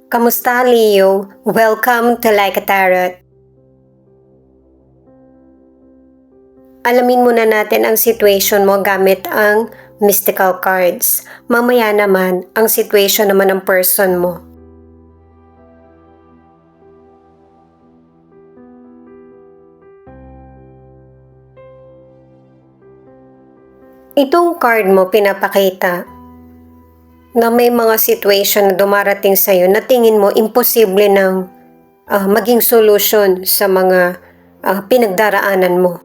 Kamusta, Leo? Welcome to Like a Tarot. Alamin muna natin ang situation mo gamit ang mystical cards. Mamaya naman, ang situation naman ng person mo. Itong card mo pinapakita na may mga situation na dumarating sa'yo na tingin mo imposible ng maging solusyon sa mga pinagdaraanan mo.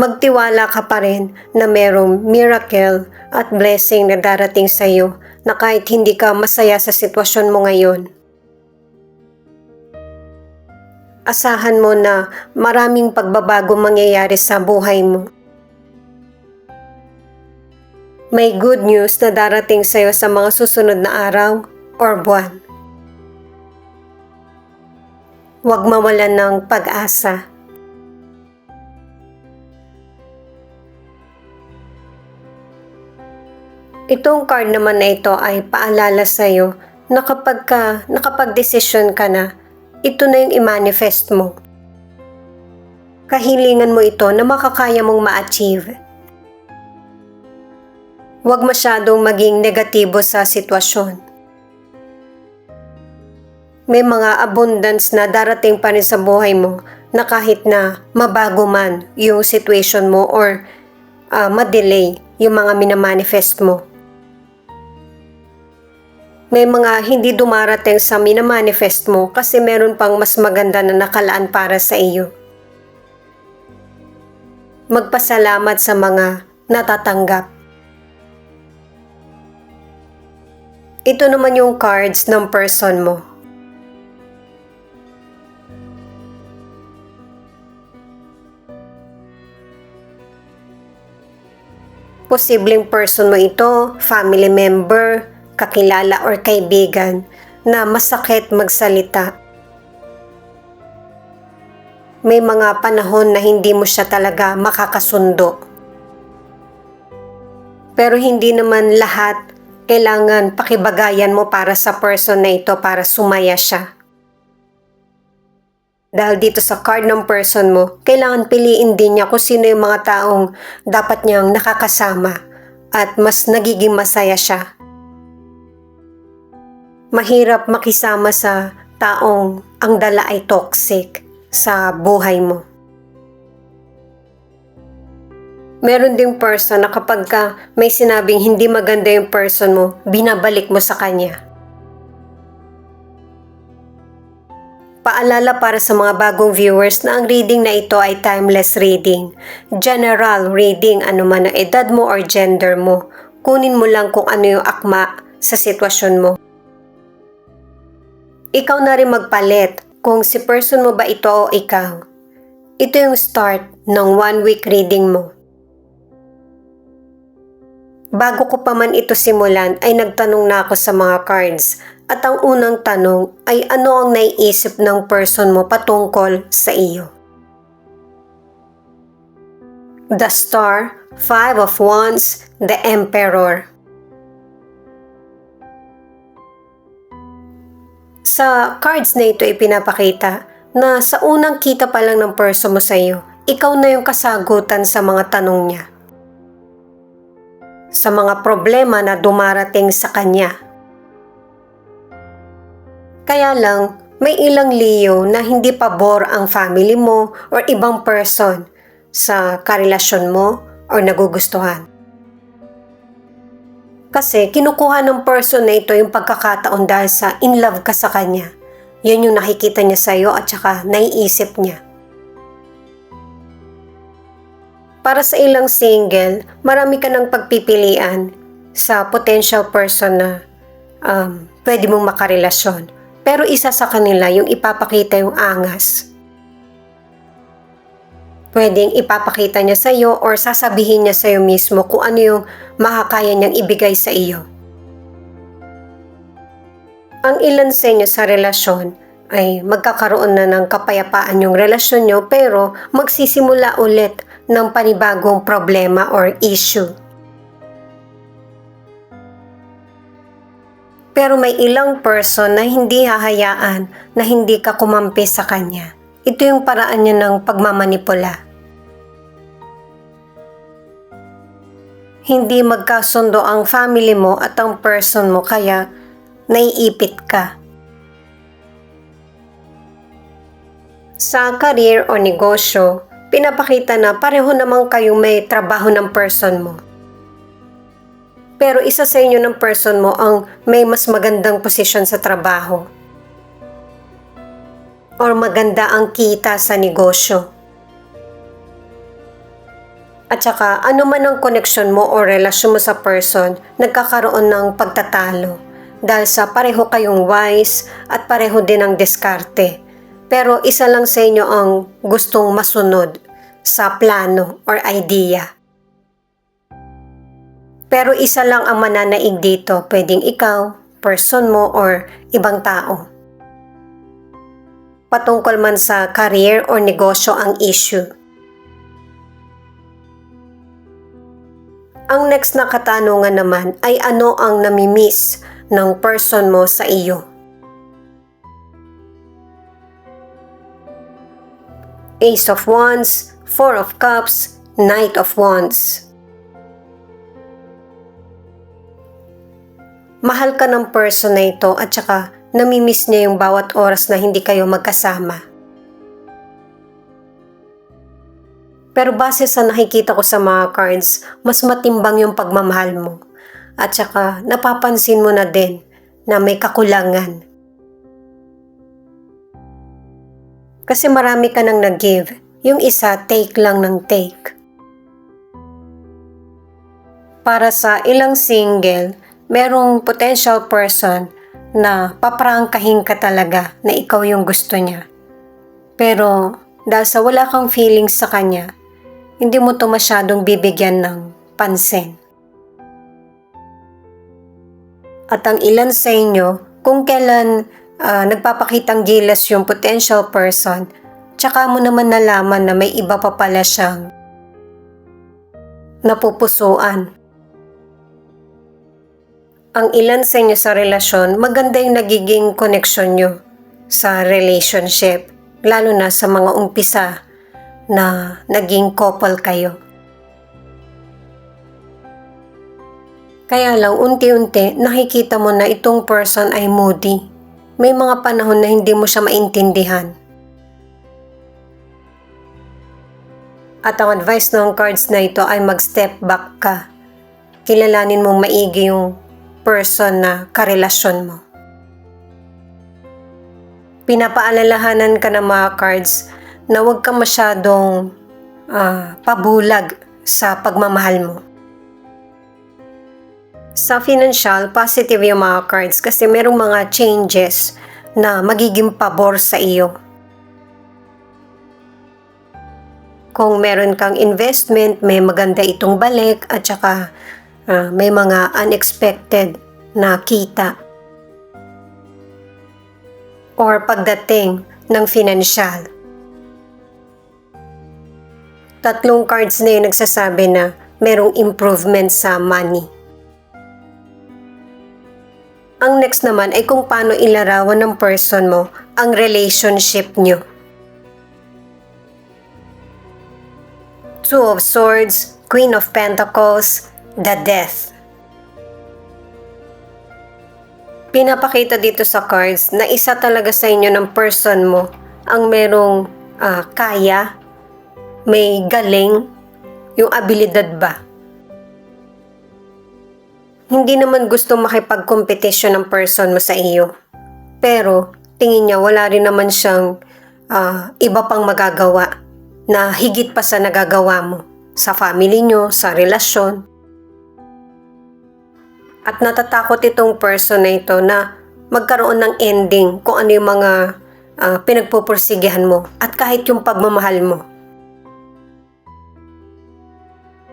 Magtiwala ka pa rin na merong miracle at blessing na darating sa'yo na kahit hindi ka masaya sa sitwasyon mo ngayon. Asahan mo na maraming pagbabago mangyayari sa buhay mo. May good news na darating sa'yo sa mga susunod na araw or buwan. Huwag mawalan ng pag-asa. Itong card naman na ito ay paalala sa'yo na kapag nakapag-desisyon ka na, ito na yung i-manifest mo. Kahilingan mo ito na makakaya mong ma-achieve. Huwag masyadong maging negatibo sa sitwasyon. May mga abundance na darating pa rin sa buhay mo na kahit na mabago man yung situation mo or ma-delay yung mga minamanifest mo. May mga hindi dumarating sa minamanifest mo kasi meron pang mas maganda na nakalaan para sa iyo. Magpasalamat sa mga natatanggap. Ito naman yung cards ng person mo. Posibleng person mo ito, family member, kakilala or kaibigan na masakit magsalita. May mga panahon na hindi mo siya talaga makakasundo. Pero hindi naman lahat kailangan pakibagayan mo para sa person na ito para sumaya siya. Dahil dito sa card ng person mo, kailangan piliin din niya kung sino yung mga taong dapat niyang nakakasama at mas nagiging masaya siya. Mahirap makisama sa taong ang dala ay toxic sa buhay mo. Meron ding person na kapag may sinabing hindi maganda yung person mo, binabalik mo sa kanya. Paalala para sa mga bagong viewers na ang reading na ito ay timeless reading. General reading, anuman ang edad mo or gender mo. Kunin mo lang kung ano yung akma sa sitwasyon mo. Ikaw na rin magpalit kung si person mo ba ito o ikaw. Ito yung start ng 1 week reading mo. Bago ko pa man ito simulan ay nagtanong na ako sa mga cards at ang unang tanong ay ano ang naiisip ng person mo patungkol sa iyo. The Star, 5 of Wands, the Emperor. Sa cards na ito ipinapakita na sa unang kita pa lang ng person mo sa iyo, ikaw na yung kasagutan sa mga tanong niya. Sa mga problema na dumarating sa kanya. Kaya lang, may ilang Leo na hindi pabor ang family mo or ibang person sa karelasyon mo or nagugustuhan. Kasi kinukuha ng person na ito yung pagkakataon dahil sa in love ka sa kanya. Yun yung nakikita niya sa iyo at saka naiisip niya. Para sa ilang single, marami ka ng pagpipilian sa potential person na pwede mong makarelasyon. Pero isa sa kanila yung ipapakita yung angas. Pwedeng ipapakita niya sa iyo or sasabihin niya sa iyo mismo kung ano yung makakaya niyang ibigay sa iyo. Ang ilan sa inyo sa relasyon ay magkakaroon na ng kapayapaan yung relasyon niyo pero magsisimula ulit ng panibagong problema or issue. Pero may ilang person na hindi hahayaan na hindi ka kumampi sa kanya. Ito yung paraan niya ng pagmamanipula. Hindi magkasundo ang family mo at ang person mo kaya naiipit ka. Sa career o negosyo, pinapakita na pareho naman kayong may trabaho ng person mo. Pero isa sa inyo ng person mo ang may mas magandang posisyon sa trabaho. Or maganda ang kita sa negosyo. At saka, ano man ang connection mo o relasyon mo sa person, nagkakaroon ng pagtatalo. Dahil sa pareho kayong wise at pareho din ang diskarte. Pero isa lang sa inyo ang gustong masunod sa plano or idea. Pero isa lang ang mananaig dito, pwedeng ikaw, person mo, or ibang tao. Patungkol man sa career or negosyo ang issue. Ang next na katanungan naman ay ano ang namimiss ng person mo sa iyo? Ace of Wands, Four of Cups, Knight of Wands. Mahal ka ng person na ito at saka namimiss niya yung bawat oras na hindi kayo magkasama. Pero base sa nakikita ko sa mga cards, mas matimbang yung pagmamahal mo. At saka napapansin mo na din na may kakulangan. Kasi marami ka nang nag-give. Yung isa, take lang ng take. Para sa ilang single, merong potential person na paprangkahin ka talaga na ikaw yung gusto niya. Pero dahil sa wala kang feelings sa kanya, hindi mo to masyadong bibigyan ng pansin. At ang ilan sa inyo, kung kailan nagpapakitang gilas yung potential person, tsaka mo naman nalaman na may iba pa pala siyang napupusuan. Ang ilan sa inyo sa relasyon, maganda yung nagiging connection nyo sa relationship, lalo na sa mga umpisa na naging couple kayo. Kaya lang unti-unti nakikita mo na itong person ay moody. May mga panahon na hindi mo siya maintindihan. At ang advice ng cards na ito ay mag-step back ka. Kilalanin mong maigi yung person na karelasyon mo. Pinapaalalahanan ka ng mga cards na huwag ka masyadong pabulag sa pagmamahal mo. Sa financial, positive yung mga cards kasi merong mga changes na magiging pabor sa iyo. Kung meron kang investment, may maganda itong balik at saka may mga unexpected na kita. Or pagdating ng financial. Tatlong cards na yung nagsasabi na merong improvement sa money. Ang next naman ay kung paano ilarawan ng person mo ang relationship nyo. Two of Swords, Queen of Pentacles, the Death. Pinapakita dito sa cards na isa talaga sa inyo ng person mo ang merong kaya, may galing, yung abilidad ba. Hindi naman gusto makipag-competition ng person mo sa iyo. Pero tingin niya wala rin naman siyang iba pang magagawa na higit pa sa nagagawa mo sa family nyo, sa relasyon. At natatakot itong person na ito na magkaroon ng ending kung ano yung mga pinagpupursigihan mo at kahit yung pagmamahal mo.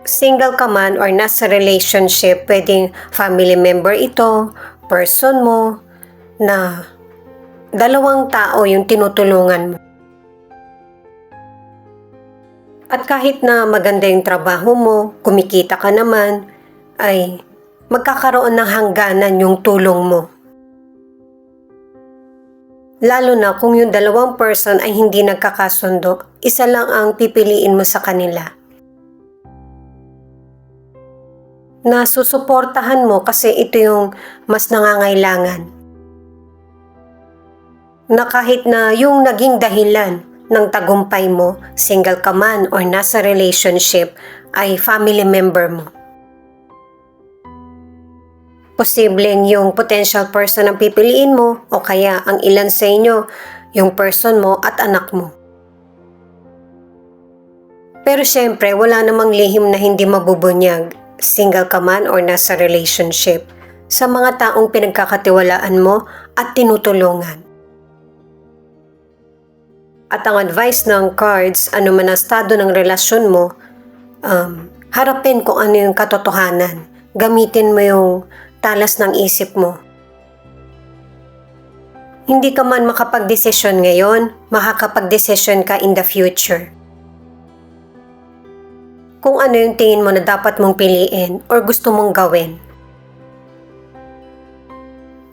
Single ka man or nasa relationship, pwedeng family member ito, person mo, na dalawang tao yung tinutulungan mo. At kahit na maganda yung trabaho mo, kumikita ka naman, ay magkakaroon ng hangganan yung tulong mo. Lalo na kung yung dalawang person ay hindi nagkakasundo, isa lang ang pipiliin mo sa kanila. Na susuportahan mo kasi ito yung mas nangangailangan. Na kahit na yung naging dahilan ng tagumpay mo, single ka man or nasa relationship, ay family member mo. Posibleng yung potential person ang pipiliin mo o kaya ang ilan sa inyo, yung person mo at anak mo. Pero syempre, wala namang lihim na hindi mabubunyag, single ka man or nasa relationship, sa mga taong pinagkakatiwalaan mo at tinutulungan. At ang advice ng cards, ano man ang estado ng relasyon mo, harapin kung ano yung katotohanan. Gamitin mo yung talas ng isip mo. Hindi ka man makapagdesisyon ngayon, makakapagdesisyon ka in the future. Kung ano yung tingin mo na dapat mong piliin or gusto mong gawin.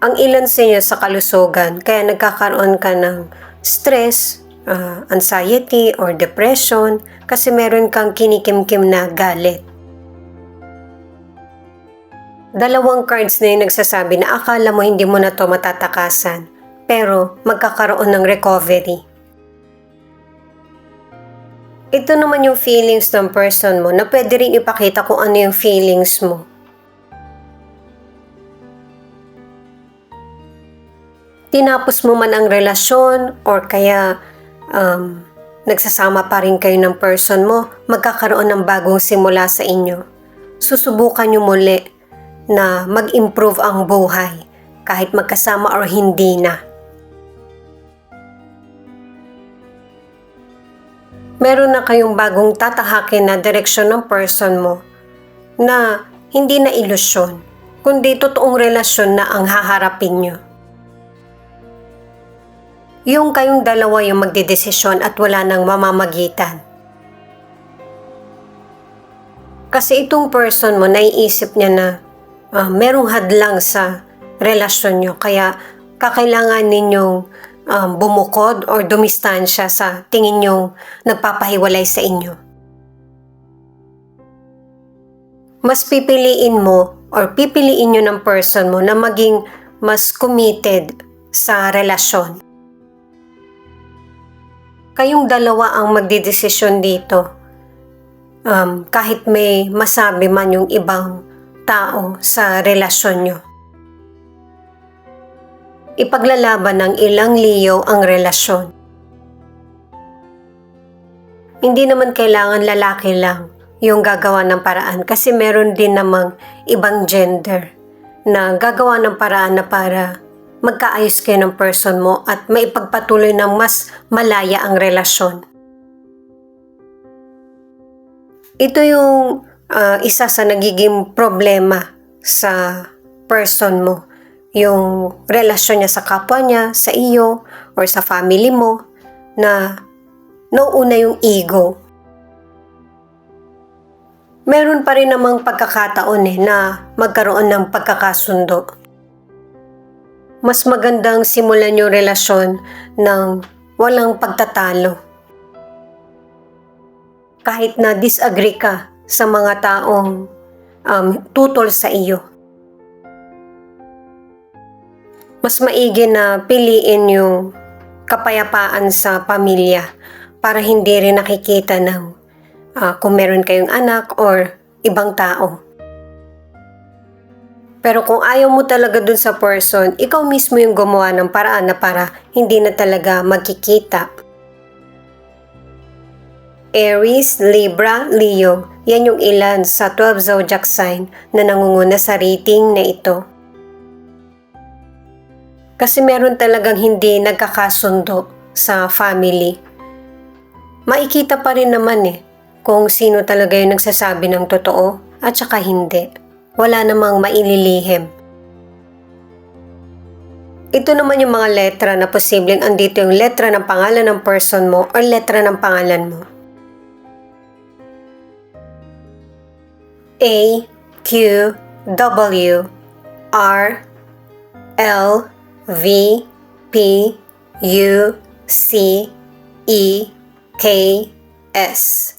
Ang ilan sa inyo sa kalusugan, kaya nagkakaroon ka ng stress, anxiety or depression kasi meron kang kinikimkim na galit. Dalawang cards na yung nagsasabi na akala mo hindi mo na to matatakasan, pero magkakaroon ng recovery. Ito naman yung feelings ng person mo na pwede rin ipakita kung ano yung feelings mo. Tinapos mo man ang relasyon or kaya nagsasama pa rin kayo ng person mo, magkakaroon ng bagong simula sa inyo. Susubukan nyo muli na mag-improve ang buhay kahit magkasama or hindi na. Meron na kayong bagong tatahakin na direksyon ng person mo na hindi na ilusyon, kundi totoong relasyon na ang haharapin nyo. Yung kayong dalawa yung magdedesisyon at wala nang mamamagitan. Kasi itong person mo, naiisip niya na merong hadlang sa relasyon nyo, kaya kakailangan ninyong bumukod or dumistansya sa tingin nyong nagpapahiwalay sa inyo. Mas pipiliin mo or pipiliin nyo ng person mo na maging mas committed sa relasyon. Kayong dalawa ang magdidesisyon dito. Kahit may masabi man yung ibang tao sa relasyon nyo. Ipaglalaban ng ilang Leo ang relasyon. Hindi naman kailangan lalaki lang yung gagawa ng paraan kasi meron din namang ibang gender na gagawa ng paraan na para magkaayos kayo ng person mo at maipagpatuloy ng mas malaya ang relasyon. Ito yung isa sa nagiging problema sa person mo. Yung relasyon niya sa kapwa niya, sa iyo, or sa family mo, na nauuna yung ego. Meron pa rin namang pagkakataon na magkaroon ng pagkakasundo. Mas magandang simulan yung relasyon ng walang pagtatalo. Kahit na disagree ka sa mga taong tutol sa iyo. Mas maigi na piliin yung kapayapaan sa pamilya para hindi rin nakikita ng kung meron kayong anak or ibang tao. Pero kung ayaw mo talaga dun sa person, ikaw mismo yung gumawa ng paraan na para hindi na talaga magkikita. Aries, Libra, Leo, yan yung ilan sa 12 zodiac sign na nangunguna sa rating na ito. Kasi meron talagang hindi nagkakasundo sa family. Makikita pa rin naman kung sino talaga yung nagsasabi ng totoo at saka hindi. Wala namang maililihim. Ito naman yung mga letra na posibleng andito yung letra ng pangalan ng person mo or letra ng pangalan mo. A, Q, W, R, L, V, P, U C E K S.